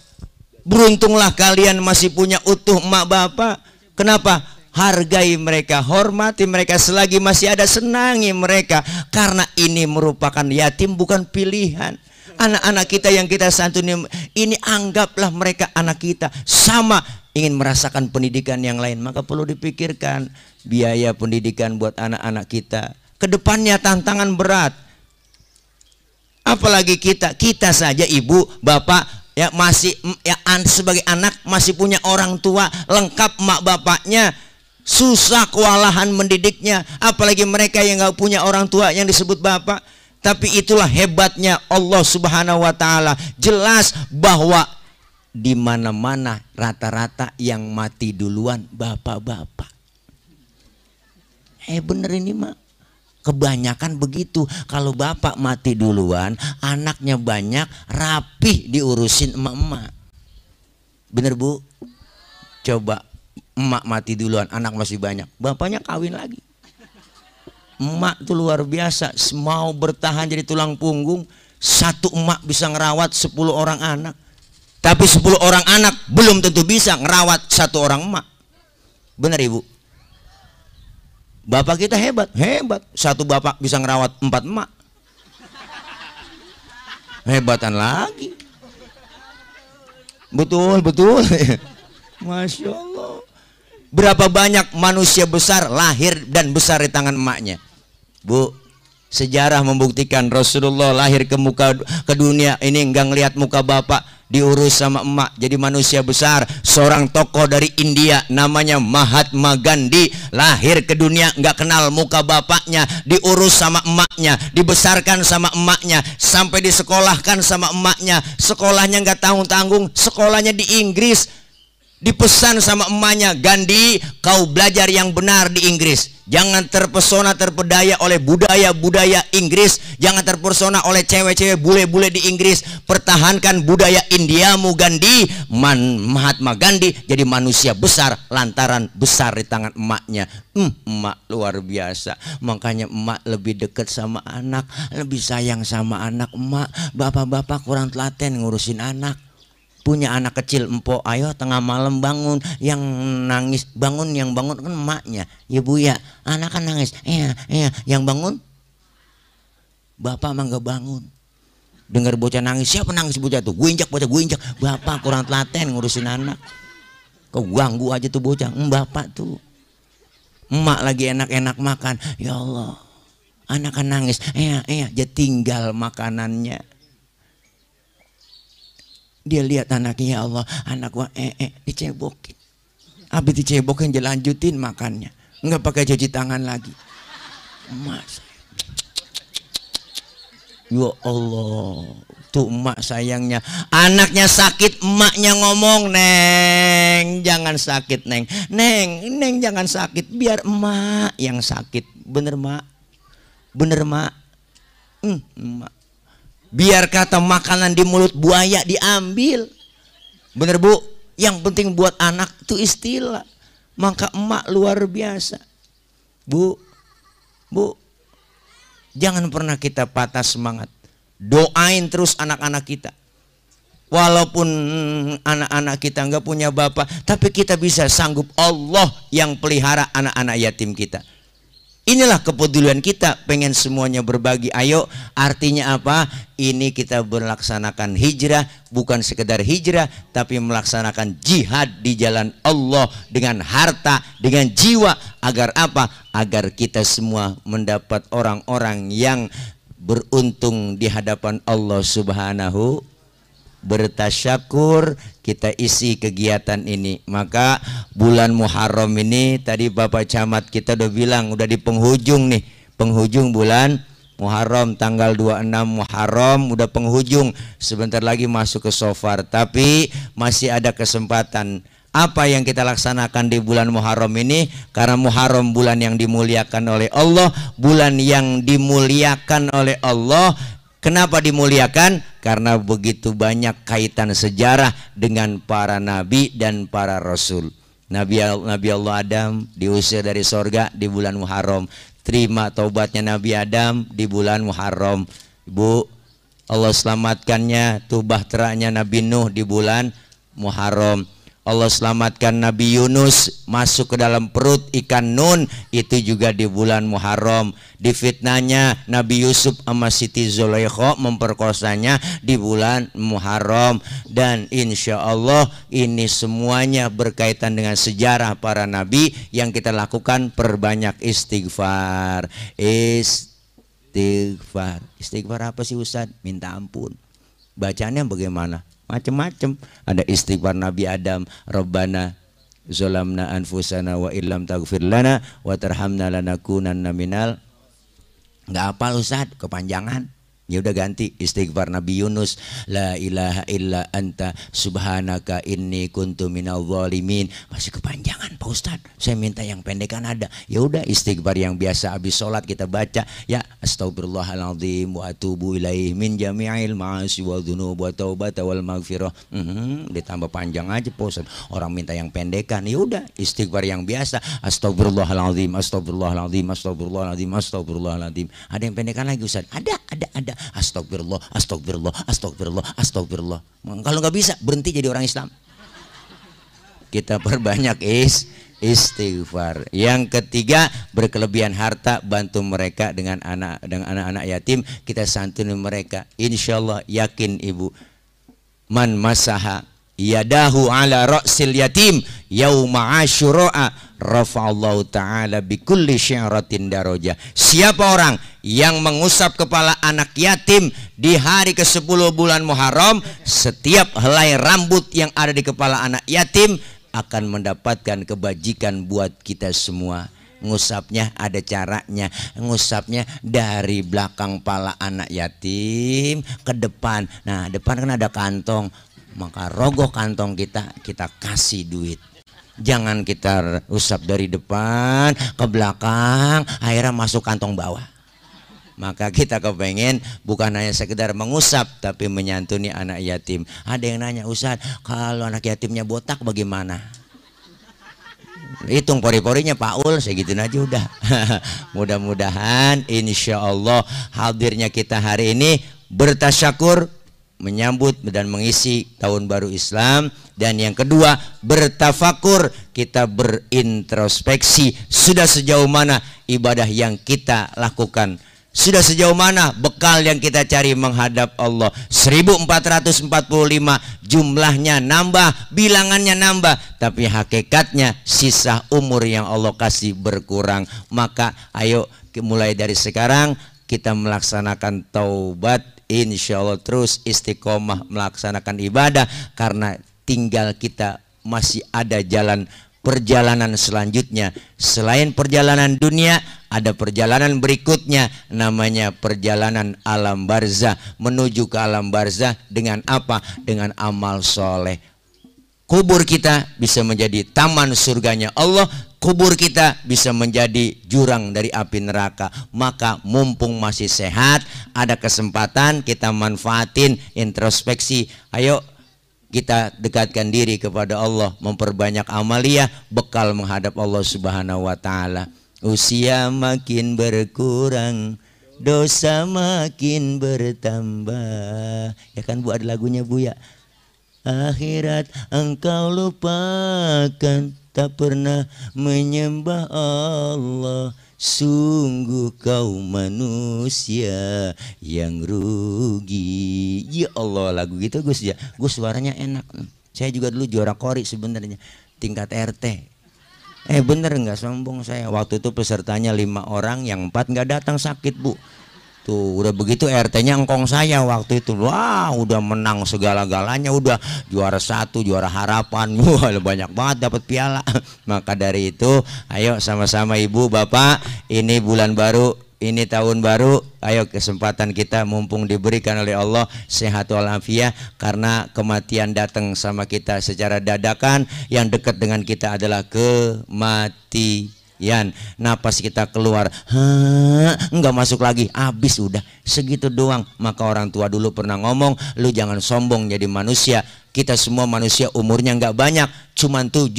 Beruntunglah kalian masih punya utuh emak bapak. Kenapa? Hargai mereka, hormati mereka selagi masih ada, senangi mereka. Karena ini merupakan yatim bukan pilihan. Anak-anak kita yang kita santuni ini, anggaplah mereka anak kita. Sama ingin merasakan pendidikan yang lain, maka perlu dipikirkan biaya pendidikan buat anak-anak kita. Kedepannya tantangan berat. Apalagi kita saja ibu, bapak ya masih ya sebagai anak masih punya orang tua lengkap, emak bapaknya. susah kewalahan mendidiknya, apalagi mereka yang nggak punya orang tua yang disebut bapak. Tapi itulah hebatnya Allah Subhanahu wa taala. Jelas bahwa di mana-mana rata-rata yang mati duluan bapak-bapak. Bener ini mak. Kebanyakan begitu. Kalau bapak mati duluan, anaknya banyak, rapih diurusin emak-emak. Bener bu? Coba emak mati duluan, anak masih banyak, bapaknya kawin lagi. Emak tuh luar biasa, mau bertahan jadi tulang punggung. Satu emak bisa ngerawat 10 orang anak. Tapi 10 orang anak belum tentu bisa ngerawat satu orang emak. Benar ibu? Bapak kita hebat, hebat. Satu bapak bisa ngerawat 4 emak. Hebatan lagi. Betul, betul. Masya Allah. Berapa banyak manusia besar lahir dan besar di tangan emaknya. Bu, sejarah membuktikan Rasulullah lahir ke dunia ini enggak ngelihat muka bapak, diurus sama emak jadi manusia besar. Seorang tokoh dari India namanya Mahatma Gandhi lahir ke dunia enggak kenal muka bapaknya, diurus sama emaknya, dibesarkan sama emaknya, sampai disekolahkan sama emaknya. Sekolahnya enggak tanggung-tanggung, sekolahnya di Inggris. Dipesan sama emaknya, Gandhi, kau belajar yang benar di Inggris. Jangan terpesona terpedaya oleh budaya-budaya Inggris. Jangan terpesona oleh cewek-cewek bule-bule di Inggris. Pertahankan budaya Indiamu, Gandhi. Mahatma Gandhi jadi manusia besar lantaran besar di tangan emaknya. Emak luar biasa. Makanya emak lebih dekat sama anak, lebih sayang sama anak emak. Bapak-bapak kurang telaten ngurusin anak. Punya anak kecil, empok, ayo tengah malam bangun, yang nangis bangun, yang bangun kan emaknya. Ya bu ya, anak kan nangis, yang bangun bapak mah nggak bangun. Dengar bocah nangis, siapa nangis bocah tuh? Gue injak bocah, gue injak. Bapak kurang telaten ngurusin anak. Kau ganggu aja tuh bocah. Bapak tuh, emak lagi enak-enak makan, ya Allah, anak kan nangis, dia tinggal makanannya. Dia lihat anaknya, ya Allah, anak gua dicebokin. Habis dicebokin dilanjutin makannya. Enggak pakai cuci tangan lagi. Mas. Ya Allah, tuh emak sayangnya. Anaknya sakit, emaknya ngomong, "Neng, jangan sakit, Neng. Neng jangan sakit, biar emak yang sakit." Bener, Mak? Bener, Mak? Emak. Biar kata makanan di mulut buaya diambil. Bener bu? Yang penting buat anak itu istilah. Maka emak luar biasa. Bu, jangan pernah kita patah semangat. Doain terus anak-anak kita. Walaupun anak-anak kita nggak punya bapak, tapi kita bisa sanggup, Allah yang pelihara anak-anak yatim kita. Inilah kepedulian kita, pengen semuanya berbagi. Ayo, artinya apa? Ini kita melaksanakan hijrah, bukan sekedar hijrah, tapi melaksanakan jihad di jalan Allah dengan harta, dengan jiwa. Agar apa? Agar kita semua mendapat orang-orang yang beruntung di hadapan Allah Subhanahu. Bertasyakur, kita isi kegiatan ini. Maka bulan Muharram ini tadi Bapak Camat kita udah bilang, udah di penghujung nih, penghujung bulan Muharram, tanggal 26 Muharram udah penghujung, sebentar lagi masuk ke Shofar. Tapi masih ada kesempatan. Apa yang kita laksanakan di bulan Muharram ini? Karena Muharram bulan yang dimuliakan oleh Allah, bulan yang dimuliakan oleh Allah. Kenapa dimuliakan? Karena begitu banyak kaitan sejarah dengan para nabi dan para rasul. Nabi Allah Adam diusir dari sorga di bulan Muharram. Terima taubatnya Nabi Adam di bulan Muharram. Ibu, Allah selamatkannya tuh bahteranya Nabi Nuh di bulan Muharram. Allah selamatkan Nabi Yunus masuk ke dalam perut ikan Nun, itu juga di bulan Muharram. Difitnanya Nabi Yusuf sama Siti Zulaikha, memperkosanya di bulan Muharram. Dan insya Allah ini semuanya berkaitan dengan sejarah para nabi. Yang kita lakukan, perbanyak istighfar. Istighfar apa sih Ustaz? Minta ampun. Bacanya bagaimana? Macam-macam. Ada istighfar Nabi Adam, Rabbana zalamna anfusana wa illam taghfir lana wa tarhamna lanakunanna minal. Nggak hafal Ustaz, kepanjangan. Ya udah ganti istighfar Nabi Yunus, la ilaha illa anta subhanaka inni kuntu minal zalimin. Masih kepanjangan Pak Ustaz, saya minta yang pendekan ada. Ya udah istighfar yang biasa habis sholat kita baca, ya astagfirullahaladzim wa atubu ilaih min jami'il ma'asi wa dzunub wa taubata wal maghfirah. Ditambah panjang aja Pak Ustaz, orang minta yang pendekan. Ya udah istighfar yang biasa, astagfirullahaladzim astagfirullahaladzim astagfirullahaladzim astagfirullahaladzim. Ada yang pendekan lagi Ustaz? Ada. Astagfirullah, astagfirullah, astagfirullah, astagfirullah. Kalau nggak bisa berhenti jadi orang Islam. Kita perbanyak istighfar. Yang ketiga, berkelebihan harta, bantu mereka dengan anak-anak yatim, kita santuni mereka. Insyaallah yakin ibu, man masaha yadahu ala ra'sil yatim yauma asyura rafa'allahu ta'ala bikulli syi'ratin daraja. Siapa orang yang mengusap kepala anak yatim di hari ke-10 bulan Muharram, setiap helai rambut yang ada di kepala anak yatim akan mendapatkan kebajikan buat kita semua. Ngusapnya ada caranya, ngusapnya dari belakang pala anak yatim ke depan. Nah, depan kan ada kantong, maka rogoh kantong kita kasih duit. Jangan kita usap dari depan ke belakang, akhirnya masuk kantong bawah. Maka kita kepengen bukan hanya sekedar mengusap, tapi menyantuni anak yatim. Ada yang nanya, Ustaz, kalau anak yatimnya botak bagaimana? Hitung pori-porinya Paul, segitu aja udah. Mudah-mudahan insya Allah hadirnya kita hari ini bertasyakur, menyambut dan mengisi tahun baru Islam. Dan yang kedua, bertafakur, kita berintrospeksi, sudah sejauh mana ibadah yang kita lakukan, sudah sejauh mana bekal yang kita cari menghadap Allah. 1445 jumlahnya nambah, bilangannya nambah, tapi hakikatnya sisa umur yang Allah kasih berkurang. Maka ayo mulai dari sekarang kita melaksanakan taubat, insya Allah terus istiqomah melaksanakan ibadah, karena tinggal kita masih ada perjalanan selanjutnya. Selain perjalanan dunia, ada perjalanan berikutnya, namanya perjalanan alam barzah. Menuju ke alam barzah dengan apa? Dengan amal soleh. Kubur kita bisa menjadi taman surganya Allah, kubur kita bisa menjadi jurang dari api neraka. Maka mumpung masih sehat, ada kesempatan, kita manfaatin introspeksi. Ayo kita dekatkan diri kepada Allah, memperbanyak amaliyah, bekal menghadap Allah Subhanahu wa taala. Usia makin berkurang, dosa makin bertambah. Ya kan Bu, ada lagunya Bu ya. Akhirat engkau lupakan, tak pernah menyembah Allah. Sungguh kau manusia yang rugi. Ya Allah, lagu gitu Gus ya. Gus suaranya enak. Saya juga dulu juara kori sebenarnya, tingkat RT. Bener nggak sombong saya. Waktu itu pesertanya 5 orang, yang 4 nggak datang, sakit Bu. Tuh udah begitu RT-nya engkong saya waktu itu. Wah udah menang segala-galanya, udah juara 1, juara harapan. Wah banyak banget dapat piala. Maka dari itu ayo sama-sama ibu bapak, ini bulan baru, ini tahun baru, ayo kesempatan kita mumpung diberikan oleh Allah sehat walafiat, karena kematian datang sama kita secara dadakan. Yang dekat dengan kita adalah kematian. Napas kita keluar, enggak masuk lagi, habis udah segitu doang. Maka orang tua dulu pernah ngomong, lu jangan sombong jadi manusia. Kita semua manusia umurnya enggak banyak, cuman 7.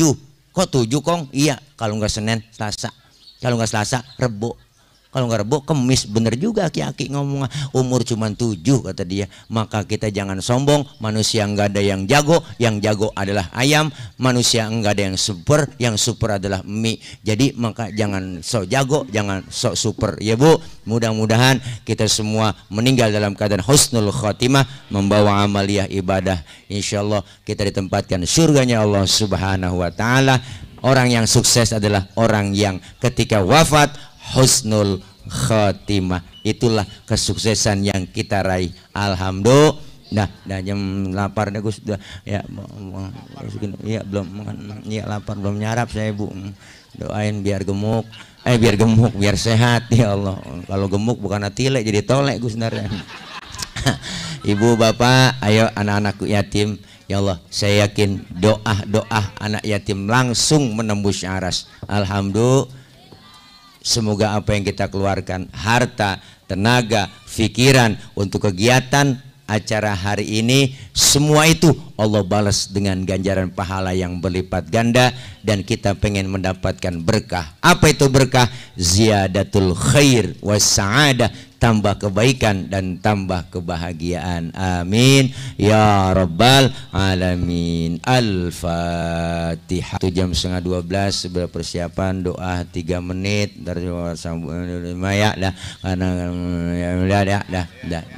Kok 7 Kong? Iya, kalau enggak Senin, Selasa. Kalau enggak Selasa, Rebo. Kalau nggak Rebo, Kemis. Bener juga aki-aki ngomong, umur cuma 7 kata dia. Maka kita jangan sombong. Manusia nggak ada yang jago adalah ayam. Manusia nggak ada yang super adalah mie. Jadi maka jangan sok jago, jangan sok super ya Bu. Mudah-mudahan kita semua meninggal dalam keadaan husnul khotimah, membawa amaliyah ibadah. Insya Allah kita ditempatkan surganya Allah Subhanahu wa ta'ala. Orang yang sukses adalah orang yang ketika wafat husnul khotimah. Itulah kesuksesan yang kita raih. Alhamdulillah. Dah jam lapar dah Gus. Ya, ya belum makan. Ya lapar belum nyarap saya Bu. Doain biar gemuk. Biar gemuk, biar sehat ya Allah. Kalau gemuk bukan atile jadi tolek Gus sebenarnya. Ibu bapak, ayo anak-anakku yatim. Ya Allah, saya yakin doa anak yatim langsung menembus aras. Alhamdulillah. Semoga apa yang kita keluarkan, harta, tenaga, pikiran untuk kegiatan acara hari ini, semua itu Allah balas dengan ganjaran pahala yang berlipat ganda, dan kita pengen mendapatkan berkah. Apa itu berkah? Ziyadatul khair was sa'adah, tambah kebaikan dan tambah kebahagiaan. Amin ya rabbal alamin. Al-Fatihah. Itu jam 11:30 sebelah persiapan doa 3 menit dari Maya dah, karena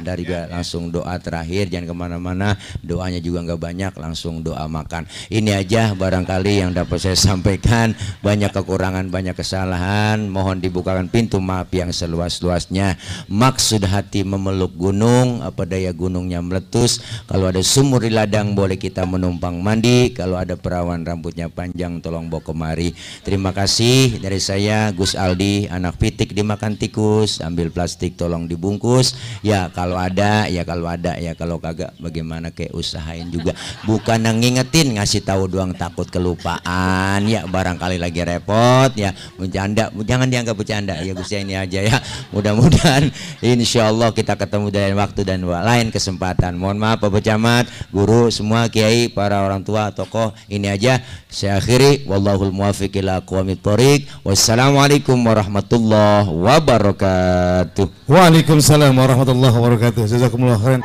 dari langsung doa terakhir, jangan kemana-mana, doanya juga nggak banyak, langsung doa makan. Ini aja barangkali yang dapat saya sampaikan. Banyak kekurangan, banyak kesalahan, mohon dibukakan pintu maaf yang seluas-luasnya. Maksud hati memeluk gunung, apa daya gunungnya meletus. Kalau ada sumur di ladang boleh kita menumpang mandi. Kalau ada perawan rambutnya panjang tolong bawa kemari. Terima kasih dari saya Gus Aldi. Anak pitik dimakan tikus, ambil plastik tolong dibungkus. Ya kalau ada, ya kalau ada, ya kalau kagak bagaimana, kayak usahain juga. Bukan ngingetin, ngasih tahu doang, takut kelupaan. Ya barangkali lagi repot ya, bercanda, jangan dianggap bercanda ya Gus, ya ini aja ya. Mudah-mudahan insya Allah kita ketemu dari waktu dan lain kesempatan. Mohon maaf Bapak Camat, guru, semua kiai, para orang tua, tokoh. Ini aja saya akhiri. Wallahul muwaffiq ila aqwamit thoriq. Wassalamualaikum warahmatullahi wabarakatuh. Waalaikumsalam warahmatullahi wabarakatuh. Jazakumullah khairan.